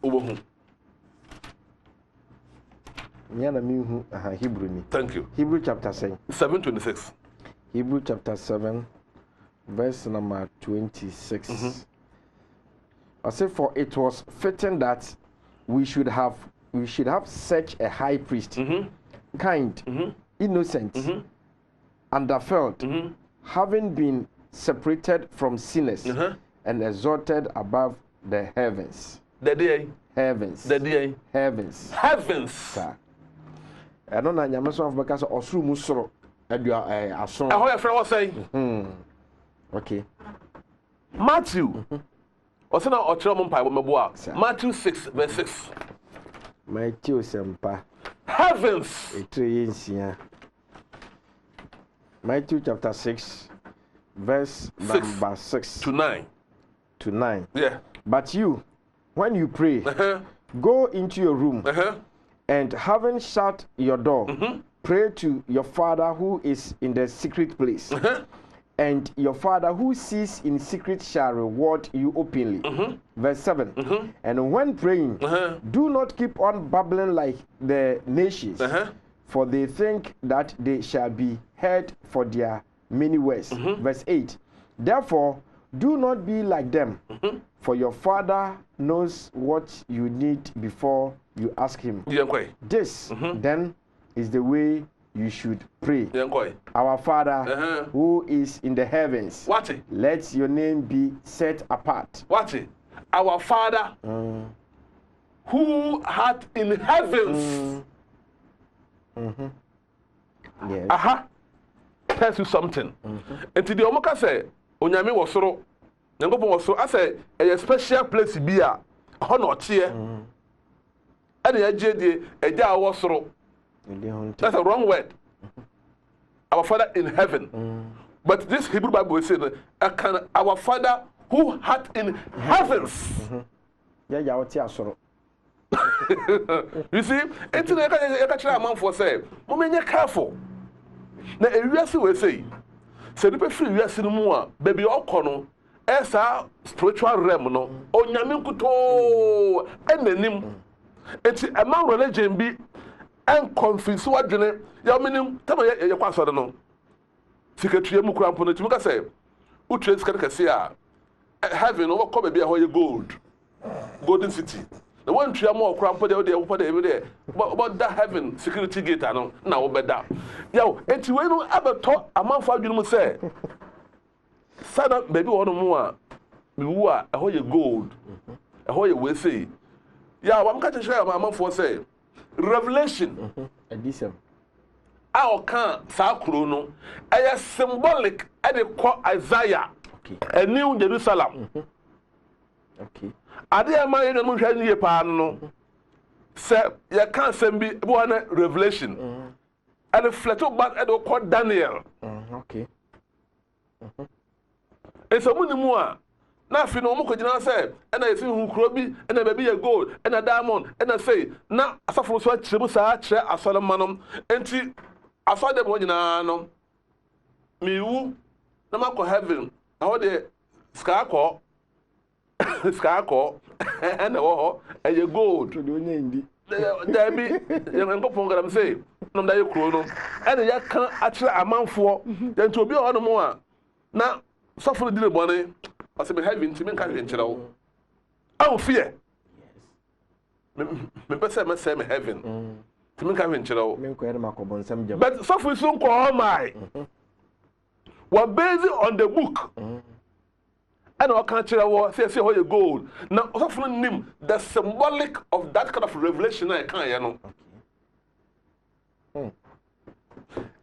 Obohu. Hebrew. Thank you. Hebrew chapter 7:26. Hebrew chapter 7, verse number 26. I say, for it was fitting that we should have such a high priest, kind, innocent, underfelt, having been separated from sinners and exalted above the heavens. The day. Heavens. The day. Heavens. Heavens. Sir. I don't know. I'm so because Osru Musoro. Ason. I heard a friend was saying. Okay. Matthew. Osana Ochro Mumpai Mabua. Matthew 6 verse 6. Matthew Sempa. Heavens. Matthew chapter 6, verse number 6 to 9. To 9. Yeah. But you, when you pray, go into your room and having shut your door, pray to your Father who is in the secret place. And your Father who sees in secret shall reward you openly. Verse 7. And when praying, do not keep on babbling like the nations, for they think that they shall be heard for their many words. Verse 8. Therefore, do not be like them, for your Father knows what you need before you ask him. This, then, is the way you should pray. Our Father, who is in the heavens, let your name be set apart. Our Father, who art in heavens. Yes. Tells you something. And to the Omoka say, Onyame wasoro, Nyankopon wasoro, I say a special place be a honor here. And the AJ eja wasoro. That's a wrong word. Our Father in heaven. But this Hebrew Bible is saying, our Father who art in heavens. You see, it's a man for say, Moment careful. Now, a US will say, the free US in more, baby Okono, as a spiritual realm, no, or Yaminkuto, and the name. It's a man religion be and confess what you know. Yaminim, tell me your pastor, no. Secretary Mukrampo, to say, who trades Kakasia, having overcome a beer where you gold, Golden City. The one tree more crampo every day. But that having security gate, I know now better. Yo, and when you ever talk a month for you say, son up baby one more. You are a whole gold, a whole will say. Yeah, I'm going to share my month for say. Revelation. Our can't Sakruno, a symbolic at the quote Isaiah, a new Jerusalem. Okay. Ade ma yenu mo hwa nie pa no se ye kan sem bi bo na revelation and fleto back at the Daniel. Okay. Eso mu ni mu a na afi no mo ko gina se e na yefi hu kuro bi e na ba bi ye gold e na diamond e na say na asafo so akire mu sa akire asolema no enti afade mo gina no mi wu na makọ heaven aho de ska akọ Skako and a gold. There be young Pongam say, no, that you chrono, and a can't actually amount for then to be on more. Now, suffer the money, I say, having to make a child. Oh, fear. Maybe say, heaven to make a child. But suffer soon call my. What based on the book. And I can't tell say how you gold. Now, often name the symbolic of that kind of revelation. I can't, you know.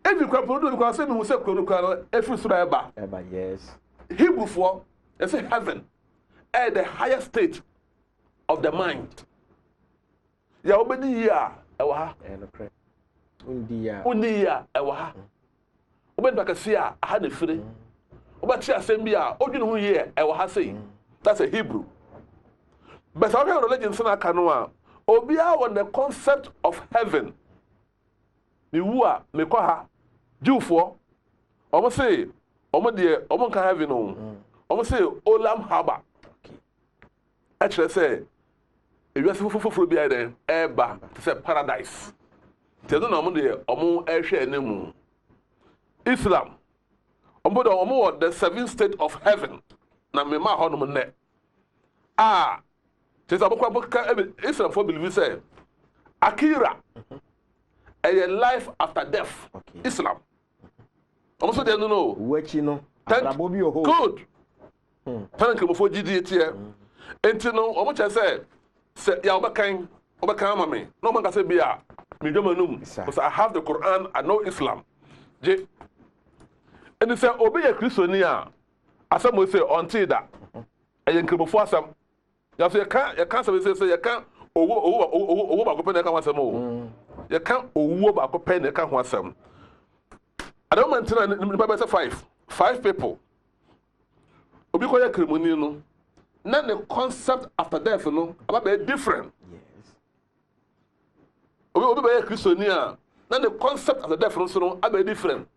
If you can produce, because we say, every survivor. Yes. Hebrew for, they say heaven, at the higher state of the mind. Ya obedi ya, ewa. Undi ya, ewa. Obedi bakasia, aha ne fire. But assembly, who here, I will say that's a Hebrew. But our religion, Canoa, Obia on the concept of heaven. Miwa, Mekoha, Jew for, almost say, almost dear, almost heaven on, almost say, Olam Haba. Actually, say, ewiase fofoforo bi ayɛ ɛba te sɛ paradise te no na ɔmo de ɔmo ɛhwɛ anim Islam ɔmo de ɔmo wɔ the 7 state of heaven na mema hɔ nom nnɛ te sɛ ɔmo Islam for believe sɛ akira ɛyɛ life after death Islam ɔmo so de no wachi no abrabo bi oho good tan kremofo gidi tie enti no ɔmo kyɛ sɛ ya ɔbɛkan ama me na ɔmo nkasa bi a me dwama num because I have the Quran, I know Islam je enti sɛ obi yɛ kristoni a asɛm o sɛ ɔnte da ɛyɛ kremofo asɛm ya so yɛka sɛ yɛka owo ba ko pɛ na ka ho asɛm o yɛka owo ba ko pɛ na ka ho asɛm at the moment na nipa bɛ sɛ 5 people obi kɔ yɛ kremoni no na the concept after death no aba bɛ different obi bɛ yɛ kristoni a na the concept after death no so no aba different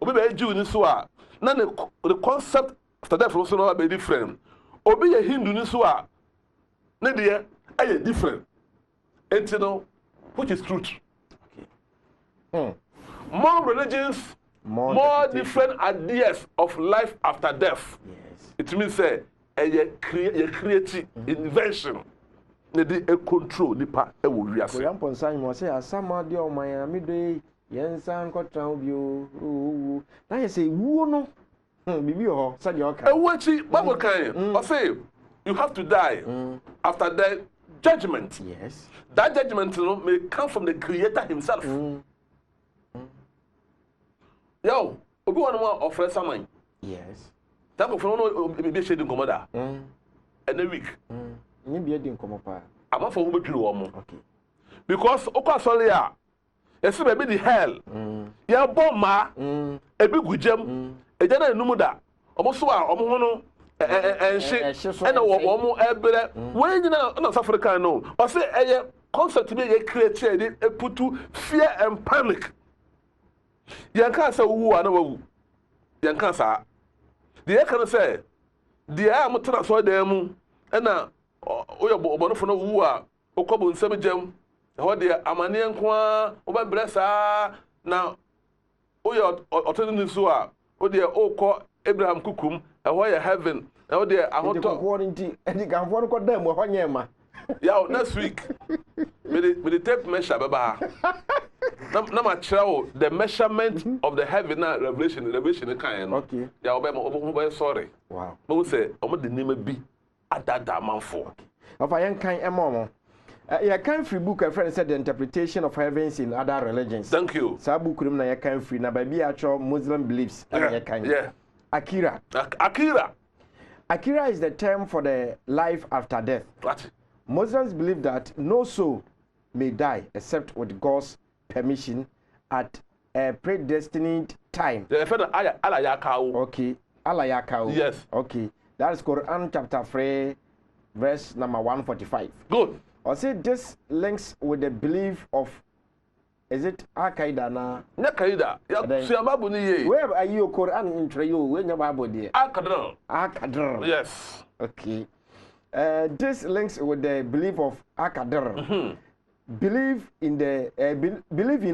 obi bɛ yɛ Jew ni so a na the concept after death no so no aba different obi yɛ Hindu ni so a ne deɛ ɛyɛ different enti no which is truth more religions more different ideas of life after death it means say a creative invention na dey control nipa e wo wiase ko yampo nsan mo say asama de o man amido yensan kotran bi o na ye say wuo no bibi ho sa de o kan e wachi bible kan o say you have to die after the judgment that judgment may come from the creator himself yo obi won mo offer saman that go for no be shade nkomoda and a week ni be di nkomo pa ama for wo betwiri wo mo because okwa sori a ese be the hell ya bomma ebi gujam eja na enum da omo so a omo ho no enhye ena wo mo ebere we nyina na South Africa no o say eye concept be ye create e putu fear and panic yanka sa wu ana wawu yanka sa de kan say de am tra so da mu ena oyo obonofo no wu a okobo nsam jam ho de amane nko a obabre sa na oyo otoni so a o de okọ Abraham kukum ho ye heaven o de ahoto ko nti edi kan fo ko da mu ho nyema ya next week me the tape measure baba na ma travel the measurement of the heaven and revelation kind okay ya obe sorry wow mo say omo de nima bi adada manfo afa yen kan emo ya kan free book a friend said the interpretation of heavens in other religions thank you sa book rum na ya kan free na ba bi a cho Muslim beliefs ya kan Akira is the term for the life after death. What? Muslims believe that no soul may die except with God's permission at a predestined time. Okay. Allah yakao. Yes. Okay. That is Quran chapter 3, verse number 145. Good. I say this links with the belief of, is it Al-Qaeda na? Na Qaeda. Ya siamabu ni ye. Where are you Quran intro you? Where you Bible there? Al-Qadr. Yes. Okay. This links with the belief of Al-Qadr. Belief in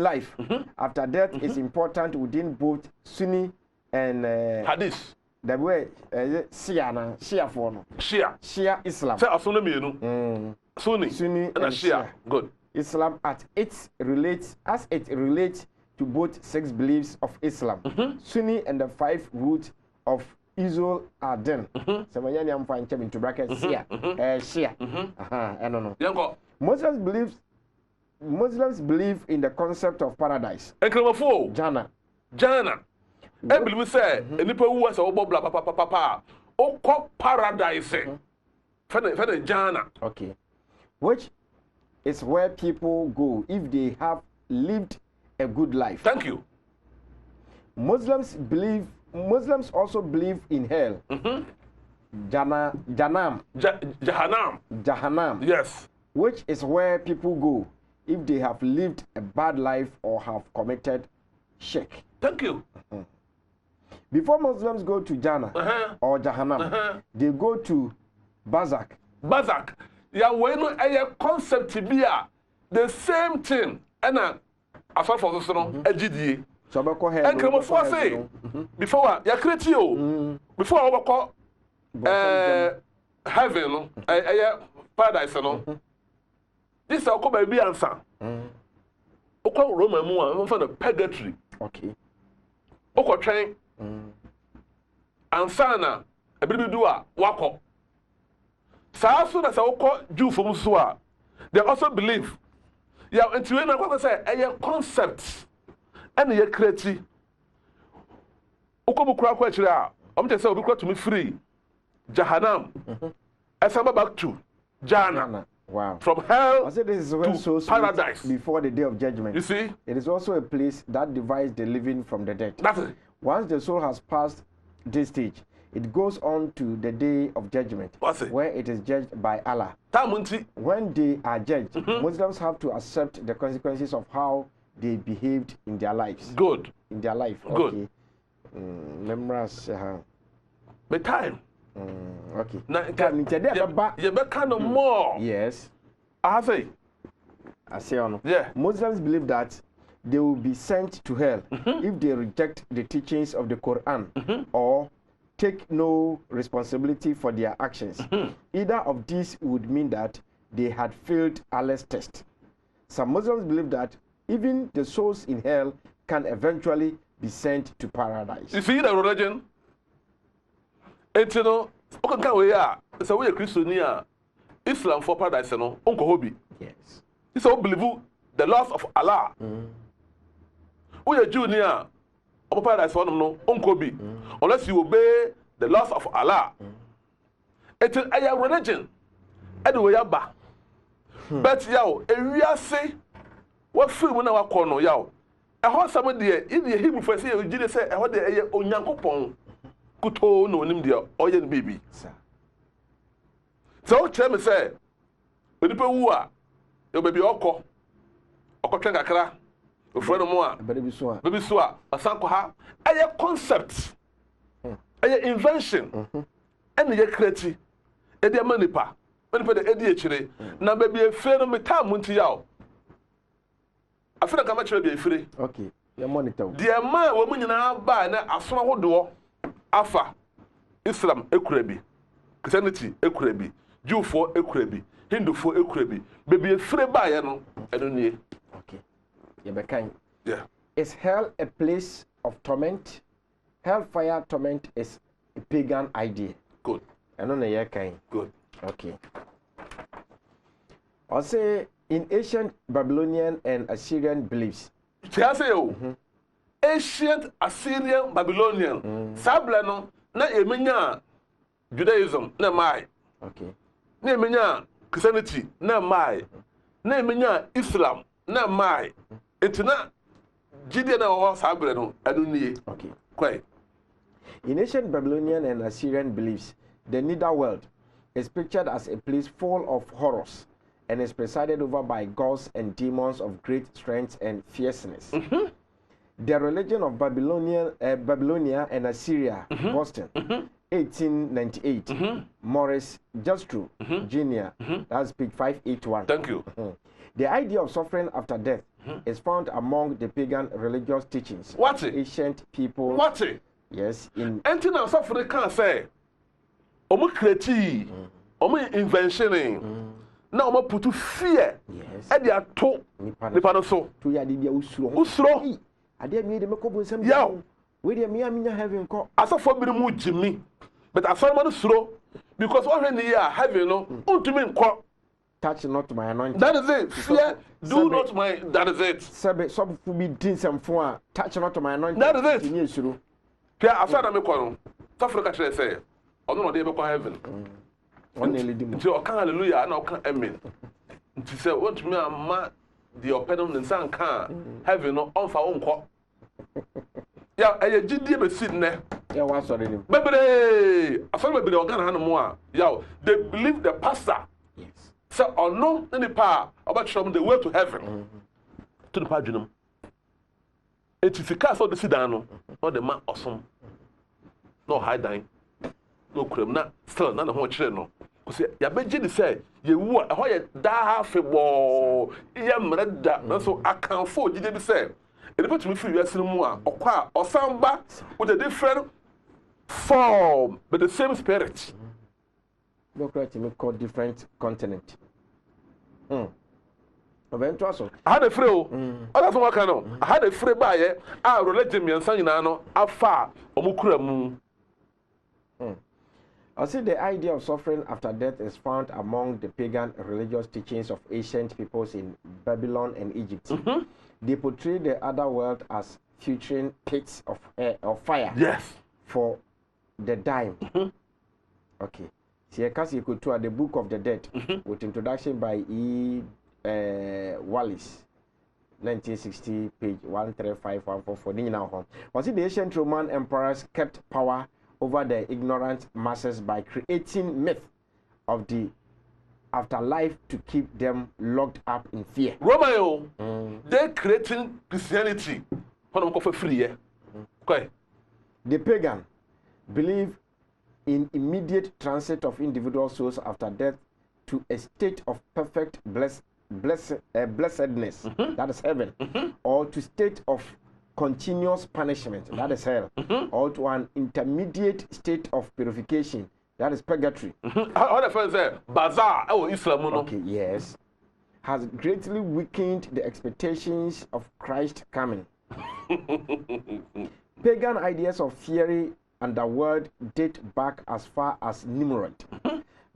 life after death is important within both Sunni and Hadith. The way Shia for no. Shia Islam. Say asuna mienu. Sunni and Shia. Good. Islam as it relates to both 6 beliefs of Islam. Sunni and the 5 roots of Israel are then. Samayani am fine into bracket Shia. Shia. I don't know. Yango. Muslims believe in the concept of paradise. Jannah. I believe say enipa wu asa obo bla papa. Oko paradise. Fene Jannah. Okay. Which is where people go if they have lived a good life. Thank you. Muslims also believe in hell. Jahannam. Yes. Which is where people go if they have lived a bad life or have committed shirk. Thank you. Before Muslims go to Jannah or Jahannam, they go to Barzakh. ya we no eye concept bi a the same thing ena asofo so no agidie so obekọ hell and kremofo say before ya create you before obekọ heaven no eye paradise no this is okọ ba bi ansa okọ Roman mu a for the purgatory okay okọ twen ansa na ebiribi do a wakọ saa so na sa okọ Jew from so a they also believe ya ntiwe na kwa say eye concept and ye create okọ bukura kwa kire a omte say obukura to me free Jahannam asamba back to Jannah. Wow. From hell I said this is when souls paradise before the day of judgment. You see? It is also a place that divides the living from the dead. That's it. Once the soul has passed this stage, it goes on to the day of judgment, where it is judged by Allah. When they are judged, Muslims have to accept the consequences of how they behaved in their lives. Good. In their life. Good. Okay. But time. Okay. You be kind of more. Yes. I say. Yeah. Muslims believe that they will be sent to hell if they reject the teachings of the Quran or take no responsibility for their actions. Either of these would mean that they had failed Allah's test. Some Muslims believe that even the souls in hell can eventually be sent to paradise. You see the religion? It's no, okay, we are. So we are Christian Islam for paradise, no. Uncle Hobby. Yes. It's all believe the laws of Allah. We are Junior. Our paradise for no Uncle Hobby. Unless you obey the laws of Allah. It's a religion. Anyway, yaba. But yaw, we say what free when our corner yaw. A horse somebody in the Hebrew for say you did say what the Onyankopon. Kuto no nim dia oyen baby so tell me say onipa wu a e baby okọ twen kakra ofro no mo a baby so a asanko ha aye concept aye invention and ye create e dia manipa de edi ekire na baby efre no meta munti ya o afira kama kire baby efre okay ya monitor dia ma wo munyina ba na aso ahodo Afa Islam ekurabi Christianity ekurabi Jewfo ekurabi Hindufo ekurabi baby efre ba ye no eno nie okay ye be kan yeah is hell a place of torment? Hellfire torment is a pagan idea. Good. Eno na ye kan good okay I say in ancient Babylonian and Assyrian beliefs ancient Assyrian Babylonian sabla no na emenya Judaism na mai okay na emenya Christianity na mai na emenya Islam na mai etina Judea na ho sabla no aduniye okay kwai in ancient Babylonian and Assyrian beliefs the netherworld is pictured as a place full of horrors and is presided over by gods and demons of great strength and fierceness. The religion of Babylonia and Assyria, Boston, 1898. Morris Justru, Jr. That's page 581. Thank you. The idea of suffering after death is found among the pagan religious teachings. What? Ancient people. What? Yes. In. Anything now suffering can say. Omo creative. Omo invention. Now omo put fear. Yes. E dia to. Nipa no so. To ya di dia usuro. Usuro. Ade mi de meko bonsam ya we de mi amenya heaven ko asafo bi mu jimi but asafo no suro because what when you are heaven no untumi nko touch not my anointing that is it fear do not my that is it sabe some fu bi din samfo a touch not my anointing that is it ni esuro pia afa na me ko no safo ka kire say ono no de be ko heaven on elidi mu nti o kan hallelujah na o kan amen nti say what me ama the opening nsan kan heaven no on fa wonko ya eye gidie be sit ne ya wa sorry ni bebre afọ bebre o Ghana hanu a ya they believe the pastor yes so ono ni pa about show them the way to heaven to the padunum etifika so the sidan no the man osom no high dine no kurem na still na ho kire no because ya beji ni say ye wu a ho ye da afebo ye mreda na so akanfo gide bi say e be tumi free wiase mu a okwa osamba with a different form but the same spirit. Democrat me call different continent. Eventually so. I had a free other from Wakano. I had a free buyer. I religion me and Sanino afar omukura mu. I see the idea of suffering after death is found among the pagan religious teachings of ancient peoples in Babylon and Egypt. They portray the other world as featuring pits of air or fire. Yes. For the dying. Okay. See, you could tour the Book of the Dead with introduction by E. Wallis, 1960, page 135-144. Was it the ancient Roman emperors kept power over the ignorant masses by creating myth of the afterlife to keep them locked up in fear? Romeo, they're creating Christianity. Okay. The pagan believe in immediate transit of individual souls after death to a state of perfect blessedness, that is heaven, or to state of continuous punishment, that is hell, or to an intermediate state of purification, that is purgatory. How the friends say bazaar Islam? Okay, yes, has greatly weakened the expectations of Christ coming. Pagan ideas of theory and the word date back as far as Nimrod.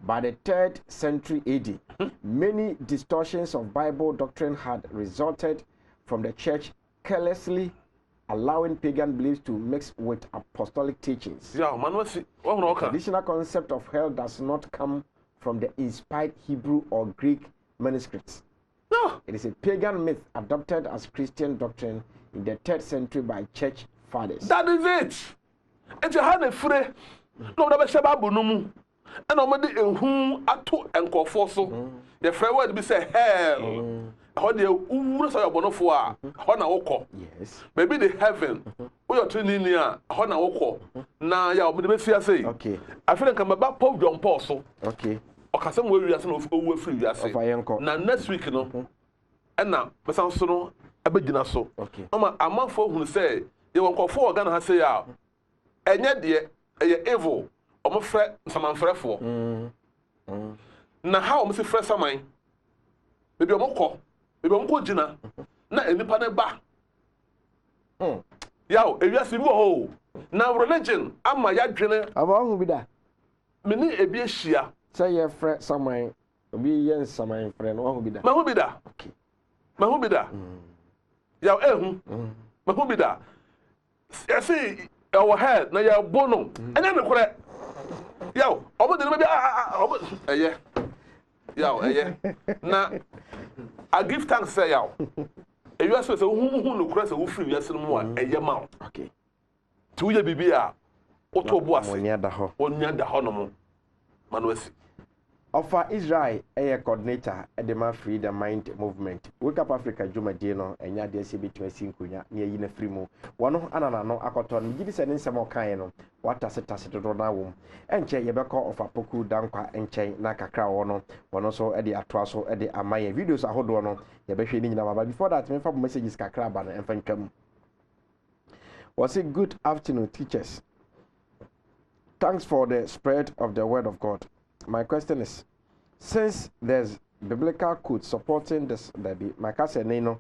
By the 3rd century AD, many distortions of Bible doctrine had resulted from the church carelessly allowing pagan beliefs to mix with apostolic teachings. Traditional concept of hell does not come from the inspired Hebrew or Greek manuscripts. No. It is a pagan myth adopted as Christian doctrine in the 3rd century by church fathers. That is it. And you had a free no shababu. And I'm the ato enkofo so the free word be say hell. How the uru so your bonofo a how na woko. Yes. Maybe the heaven. We are training here how na woko. Na ya omo de be say. Okay. I feel like I'm about Pope John Paul so. Okay. Okasem we wiase no owo free wiase. Na next week no. And na besan so no abegina so. Okay. Ama amanfo hunu say ye wonkofo organ ha say ya. Enye de eye evil. Omo frɛ samanfrɛfo na ha omo se frɛ saman bebi omo kɔ gina na enipa ne ba yawo ewiase bi wɔ hɔ na religion ama ya dwene aba hu bi da me ni ebi ehia sɛ yɛ frɛ saman obi yɛ saman frɛ no hu bi da ma hu bi da okay ma hu bi da yawo ehu ma hu bi da yɛse ɛwɔ head na yɛ bo no ɛnyɛ ne korɛ Yo, omo de maybe eye. Yo, eye. Na I give thanks say yo. E you say hu no kura say hu free wiase no mu a eye ma. Okay. Ti wo ye bibia oto bo ase. Onya da ho. Onya da ho no mo. Manwasi. Offer Israel coordinator at the Man Free the Mind movement. Wake Up Africa Jumadi no enya de se betu asinkunya na yi na free mu. Wono anana no akoto no gidi se ne nsem kan no watasitase dodo na wom. Enche ye beko of apoku dankwa enche na kakra wono so e de atoa so e de amaye videos ahodo no ye behwe ni nyina baba. Before that me fa messages kakra ba no emfa ntwam. Was it good afternoon teachers? Thanks for the spread of the word of God. My question is, since there's biblical code supporting this, baby, my cousin Nino,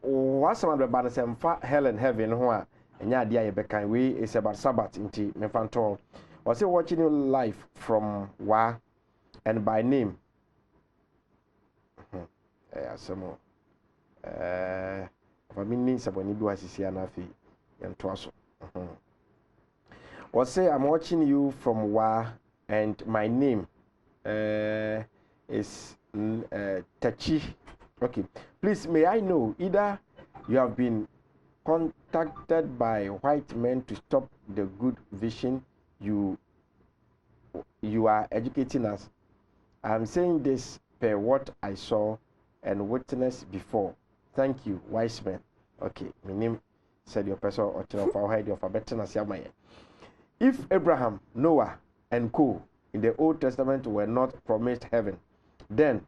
what's some of the banners and hell and heaven who are and ya dear Bekan we is about Sabbath into Mefanto. Was he watching you live from Wa and by name? Some more. For me, needs when you do as you see anafi and twasso. Was say I'm watching you from Wa. And my name is Tachi. Okay. Please, may I know either you have been contacted by white men to stop the good vision you are educating us? I'm saying this per what I saw and witnessed before. Thank you, wise men. Okay. My name said your person or channel for hide your better. If Abraham, Noah, and co in the Old Testament were not promised heaven. Then